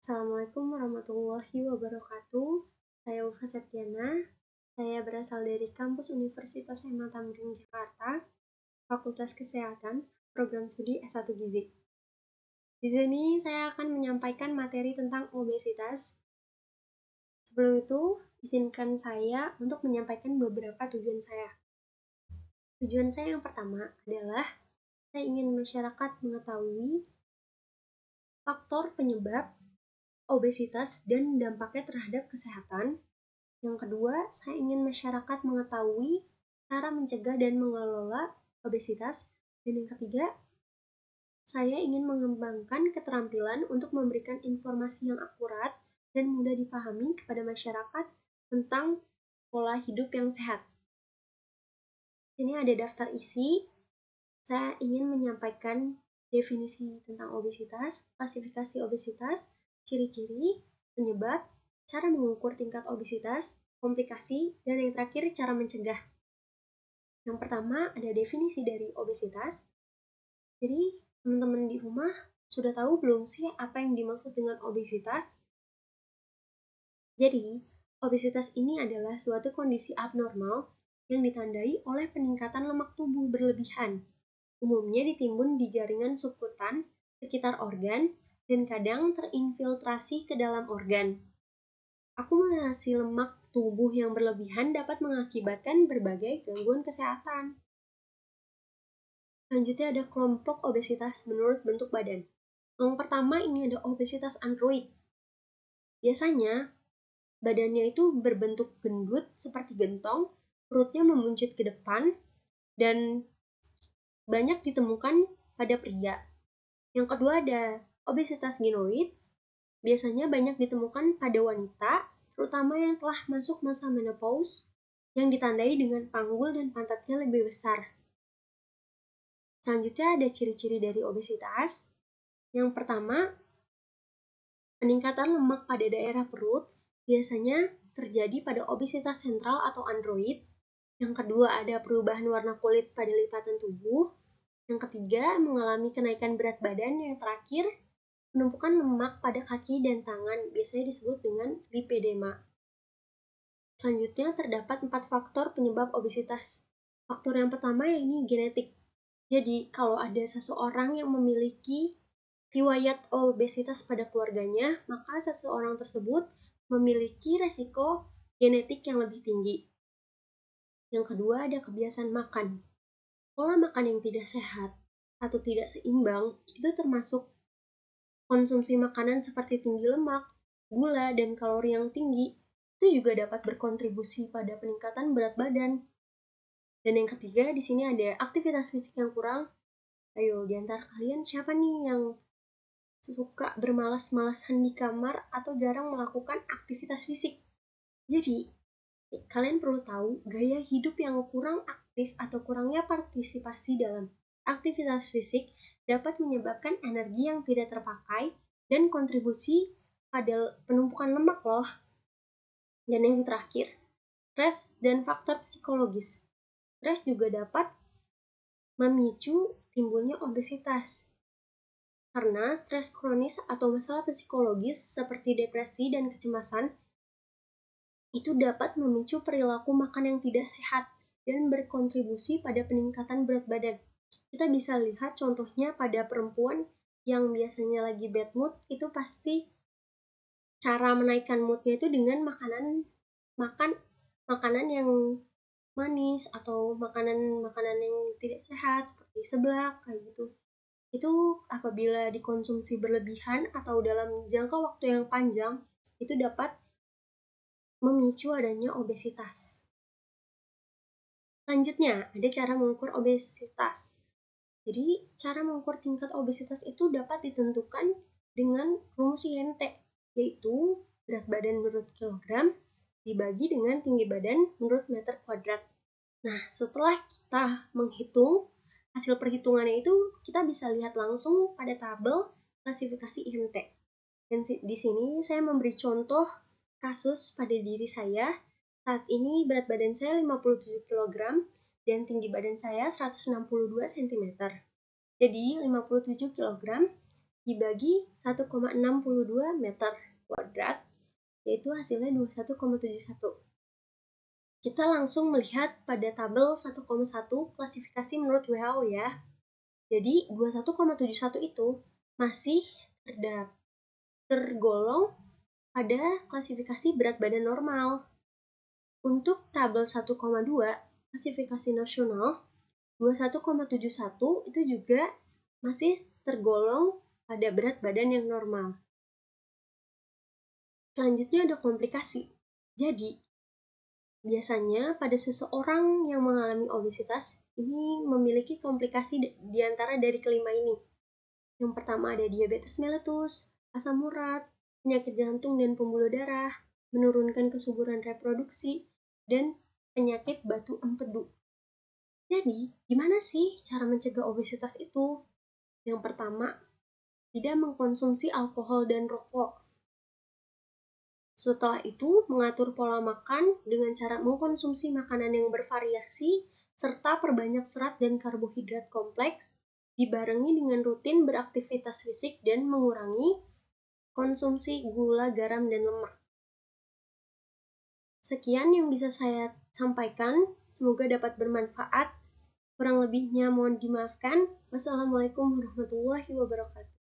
Assalamualaikum warahmatullahi wabarakatuh. Saya Ulfa Septiana. Saya berasal dari kampus Universitas Hema Tamrin Jakarta, Fakultas Kesehatan, Program Studi S1 Gizi. Di sini saya akan menyampaikan materi tentang obesitas. Sebelum itu, izinkan saya untuk menyampaikan beberapa tujuan saya. Tujuan saya yang pertama adalah saya ingin masyarakat mengetahui faktor penyebab obesitas dan dampaknya terhadap kesehatan. Yang kedua, saya ingin masyarakat mengetahui cara mencegah dan mengelola obesitas. Dan yang ketiga, saya ingin mengembangkan keterampilan untuk memberikan informasi yang akurat dan mudah dipahami kepada masyarakat tentang pola hidup yang sehat. Ini ada daftar isi. Saya ingin menyampaikan definisi tentang obesitas, klasifikasi obesitas, ciri-ciri, penyebab, cara mengukur tingkat obesitas, komplikasi, dan yang terakhir cara mencegah. Yang pertama ada definisi dari obesitas. Jadi teman-teman di rumah sudah tahu belum sih apa yang dimaksud dengan obesitas? Jadi obesitas ini adalah suatu kondisi abnormal yang ditandai oleh peningkatan lemak tubuh berlebihan. Umumnya ditimbun di jaringan subkutan sekitar organ dan kadang terinfiltrasi ke dalam organ. Akumulasi lemak tubuh yang berlebihan dapat mengakibatkan berbagai gangguan kesehatan. Selanjutnya ada kelompok obesitas menurut bentuk badan. Yang pertama ini ada obesitas android. Biasanya badannya itu berbentuk gendut seperti gentong, perutnya memuncit ke depan, dan banyak ditemukan pada pria. Yang kedua ada obesitas genoid. Biasanya banyak ditemukan pada wanita, terutama yang telah masuk masa menopause, yang ditandai dengan panggul dan pantatnya lebih besar. Selanjutnya ada ciri-ciri dari obesitas. Yang pertama, peningkatan lemak pada daerah perut biasanya terjadi pada obesitas sentral atau android. Yang kedua, ada perubahan warna kulit pada lipatan tubuh. Yang ketiga, mengalami kenaikan berat badan. Yang terakhir, penumpukan lemak pada kaki dan tangan, biasanya disebut dengan lipedema. Selanjutnya, terdapat 4 faktor penyebab obesitas. Faktor yang pertama yaitu genetik. Jadi, kalau ada seseorang yang memiliki riwayat obesitas pada keluarganya, maka seseorang tersebut memiliki resiko genetik yang lebih tinggi. Yang kedua, ada kebiasaan makan. Pola makan yang tidak sehat atau tidak seimbang itu termasuk konsumsi makanan seperti tinggi lemak, gula, dan kalori yang tinggi itu juga dapat berkontribusi pada peningkatan berat badan. Dan yang ketiga, di sini ada aktivitas fisik yang kurang. Ayo, di antara kalian siapa nih yang suka bermalas-malasan di kamar atau jarang melakukan aktivitas fisik? Jadi, kalian perlu tahu gaya hidup yang kurang aktif atau kurangnya partisipasi dalam aktivitas fisik dapat menyebabkan energi yang tidak terpakai dan kontribusi pada penumpukan lemak loh. Dan yang terakhir, stres dan faktor psikologis. Stres juga dapat memicu timbulnya obesitas. Karena stres kronis atau masalah psikologis seperti depresi dan kecemasan itu dapat memicu perilaku makan yang tidak sehat dan berkontribusi pada peningkatan berat badan. Kita bisa lihat contohnya pada perempuan yang biasanya lagi bad mood, itu pasti cara menaikkan moodnya itu dengan makanan yang manis atau makanan yang tidak sehat seperti seblak kayak gitu. Itu apabila dikonsumsi berlebihan atau dalam jangka waktu yang panjang itu dapat memicu adanya obesitas. Selanjutnya, ada cara mengukur obesitas. Jadi, cara mengukur tingkat obesitas itu dapat ditentukan dengan rumus INT, yaitu berat badan menurut kilogram dibagi dengan tinggi badan menurut meter kuadrat. Nah, setelah kita menghitung hasil perhitungannya itu, kita bisa lihat langsung pada tabel klasifikasi INT. Dan di sini saya memberi contoh kasus pada diri saya. Saat ini berat badan saya 57 kg dan tinggi badan saya 162 cm. Jadi 57 kg dibagi 1,62 meter kuadrat, yaitu hasilnya 21,71. Kita langsung melihat pada tabel 1,1 klasifikasi menurut WHO ya. Jadi 21,71 itu masih tergolong pada klasifikasi berat badan normal. Untuk tabel 1,2 klasifikasi nasional, 21,71 itu juga masih tergolong pada berat badan yang normal. Selanjutnya ada komplikasi. Jadi, biasanya pada seseorang yang mengalami obesitas ini memiliki komplikasi di antara dari kelima ini. Yang pertama ada diabetes mellitus, asam urat, penyakit jantung dan pembuluh darah, menurunkan kesuburan reproduksi, dan penyakit batu empedu. Jadi, gimana sih cara mencegah obesitas itu? Yang pertama, tidak mengkonsumsi alkohol dan rokok. Setelah itu, mengatur pola makan dengan cara mengkonsumsi makanan yang bervariasi, serta perbanyak serat dan karbohidrat kompleks, dibarengi dengan rutin beraktivitas fisik dan mengurangi konsumsi gula, garam, dan lemak. Sekian yang bisa saya sampaikan, semoga dapat bermanfaat. Kurang lebihnya mohon dimaafkan. Wassalamualaikum warahmatullahi wabarakatuh.